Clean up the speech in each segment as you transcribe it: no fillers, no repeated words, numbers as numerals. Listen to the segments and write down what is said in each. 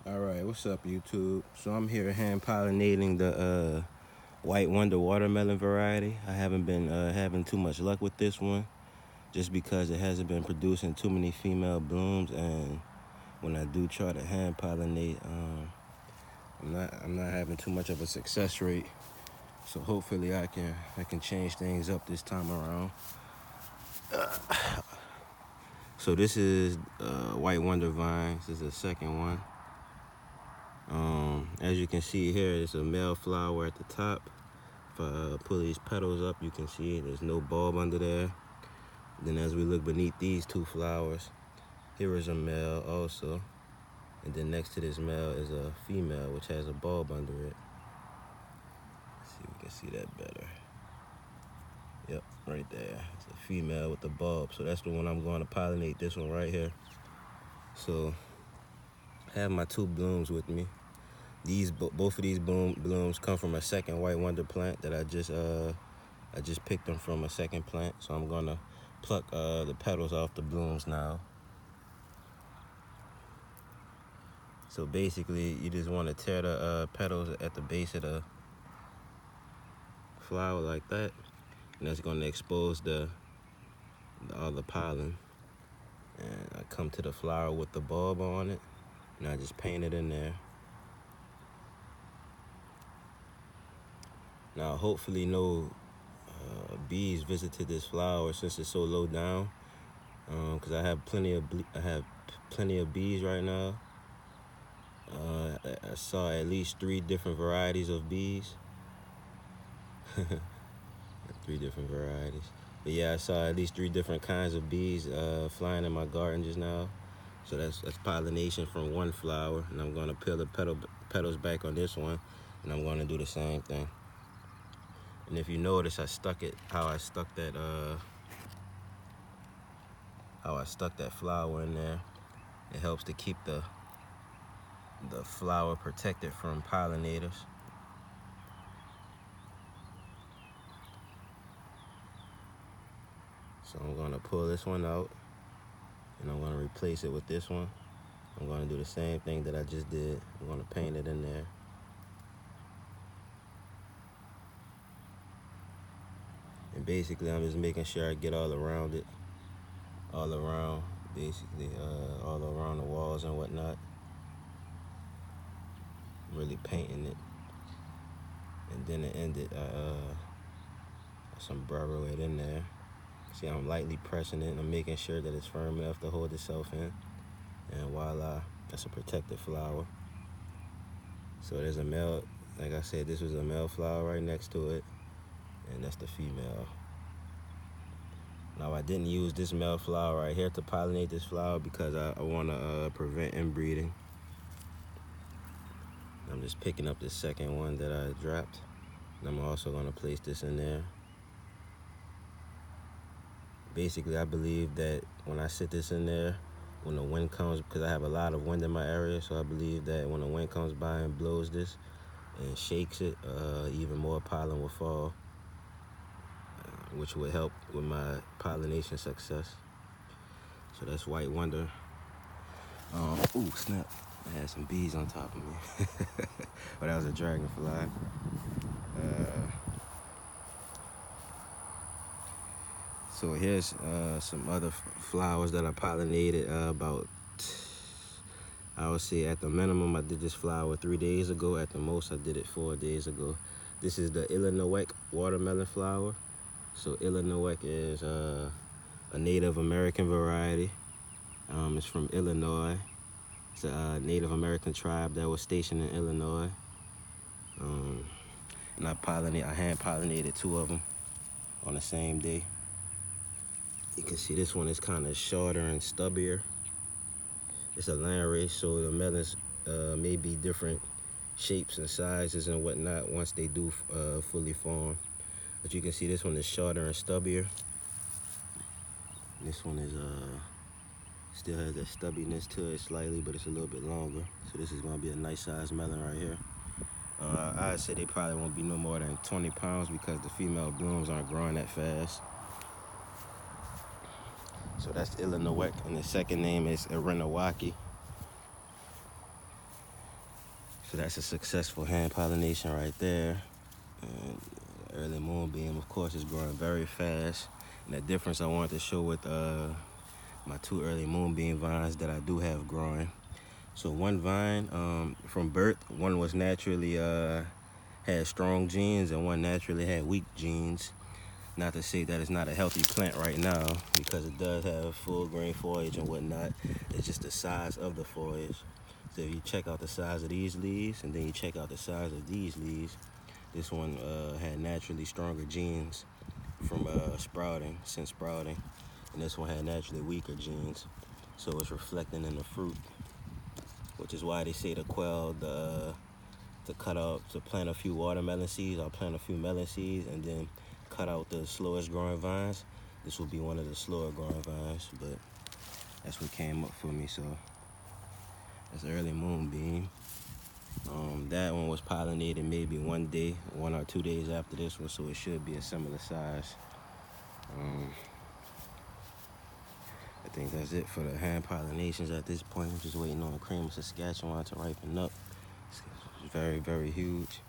Alright, what's up YouTube? So I'm here hand pollinating the White Wonder watermelon variety. I haven't been having too much luck with this one just because it hasn't been producing too many female blooms, and when I do try to hand pollinate, I'm not having too much of a success rate. So hopefully I can change things up this time around. So this is White Wonder vines. This is the second one. As you can see here, it's a male flower at the top. If I pull these petals up, you can see there's no bulb under there. Then as we look beneath these two flowers, here is a male also. And then next to this male is a female, which has a bulb under it. Let's see if we can see that better. Yep, right there. It's a female with the bulb. So that's the one I'm going to pollinate, this one right here. So I have my two blooms with me. Both of these blooms come from a second White Wonder plant that I just picked them from a second plant. So I'm gonna pluck the petals off the blooms now. So basically, you just want to tear the petals at the base of the flower like that, and that's gonna expose all the pollen. And I come to the flower with the bulb on it, and I just paint it in there. Now, hopefully no bees visited this flower since it's so low down, because I have plenty of bees right now. I saw at least 3 different varieties of bees. 3 different varieties. But yeah, I saw at least 3 different kinds of bees flying in my garden just now. So that's pollination from one flower, and I'm gonna peel the petals back on this one, and I'm gonna do the same thing. And if you notice, how I stuck that flower in there. It helps to keep the flower protected from pollinators. So I'm gonna pull this one out, and I'm gonna replace it with this one. I'm gonna do the same thing that I just did. I'm gonna paint it in there. And basically, I'm just making sure I get all around it, all around the walls and whatnot. Really painting it. And then to end it, some burrow it in there. See, I'm lightly pressing it, and I'm making sure that it's firm enough to hold itself in. And voila, that's a protected flower. So there's a male, like I said, this was a male flower right next to it, and that's the female. Now, I didn't use this male flower right here to pollinate this flower because I want to prevent inbreeding. I'm just picking up the second one that I dropped, and I'm also going to place this in there. Basically, I believe that when I sit this in there, when the wind comes, because I have a lot of wind in my area, so I believe that when the wind comes by and blows this and shakes it, even more pollen will fall, which would help with my pollination success. So that's White Wonder. Ooh, snap. I had some bees on top of me. But that was a dragonfly. So here's some other flowers that I pollinated about, I would say at the minimum, I did this flower 3 days ago. At the most, I did it 4 days ago. This is the Illiniwek watermelon flower. So Illiniwek is a Native American variety. It's from Illinois. It's a Native American tribe that was stationed in Illinois. And I hand pollinated 2 of them on the same day. You can see this one is kind of shorter and stubbier. It's a landrace, so the melons may be different shapes and sizes and whatnot once they do fully form. But you can see this one is shorter and stubbier. This one is still has that stubbiness to it slightly, but it's a little bit longer. So this is gonna be a nice size melon right here. I'd say they probably won't be no more than 20 pounds because the female blooms aren't growing that fast. So that's Illiniwek, and the second name is Ireniwaki. So that's a successful hand pollination right there. And early Moonbeam, of course, is growing very fast. And the difference I wanted to show with my 2 early Moonbeam vines that I do have growing. So one vine from birth, one was naturally had strong genes and one naturally had weak genes. Not to say that it's not a healthy plant right now, because it does have full grain foliage and whatnot. It's just the size of the foliage. So if you check out the size of these leaves and then you check out the size of these leaves, this one had naturally stronger genes from sprouting, and this one had naturally weaker genes. So it's reflecting in the fruit, which is why they say to quell the to plant a few watermelon seeds. I'll plant a few melon seeds and then cut out the slowest growing vines. This will be one of the slower growing vines, but that's what came up for me. So that's early Moonbeam. That one was pollinated maybe 1 or 2 days after this one, so it should be a similar size. I think that's it for the hand pollinations at this point. I'm just waiting on cream of Saskatchewan to ripen up. It's very, very huge.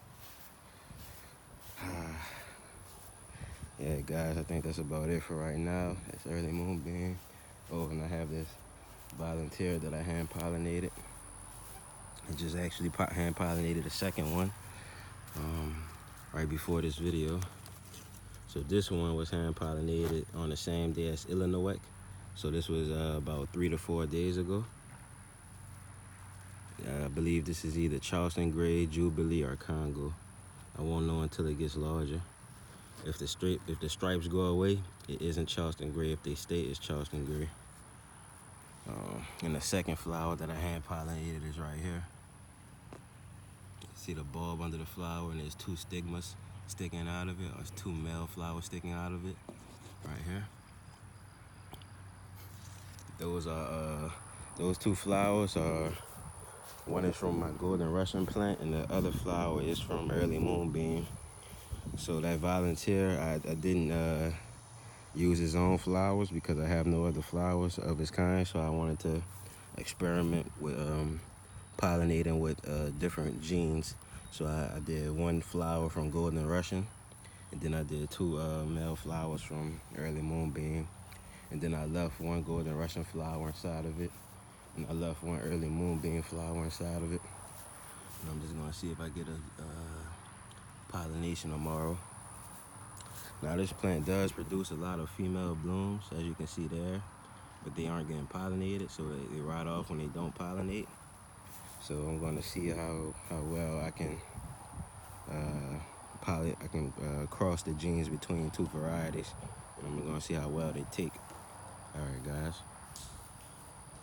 Yeah, guys, I think that's about it for right now. It's early Moonbeam. Oh, and I have this volunteer that I hand pollinated. I just actually hand pollinated a second one right before this video. So this one was hand pollinated on the same day as Illiniwek. So this was about 3 to 4 days ago. I believe this is either Charleston Gray, Jubilee, or Congo. I won't know until it gets larger. If the stripes go away, it isn't Charleston Gray. If they stay, it's Charleston Gray. And the second flower that I hand pollinated is right here. See the bulb under the flower, and there's 2 stigmas sticking out of it, or 2 male flowers sticking out of it, right here. Those are those 2 flowers are, one is from my golden Russian plant, and the other flower is from early Moonbeam. So that volunteer, I didn't use his own flowers because I have no other flowers of his kind. So I wanted to experiment with pollinating with different genes. So I did 1 flower from golden Russian, and then I did 2 male flowers from early Moonbeam, and then I left 1 golden Russian flower inside of it, and I left 1 early Moonbeam flower inside of it. And I'm just gonna see if I get a pollination tomorrow. Now this plant does produce a lot of female blooms, as you can see there, but they aren't getting pollinated, so they rot off when they don't pollinate. So I'm going to see how well I can cross the genes between 2 varieties, and I'm going to see how well they take. All right, guys.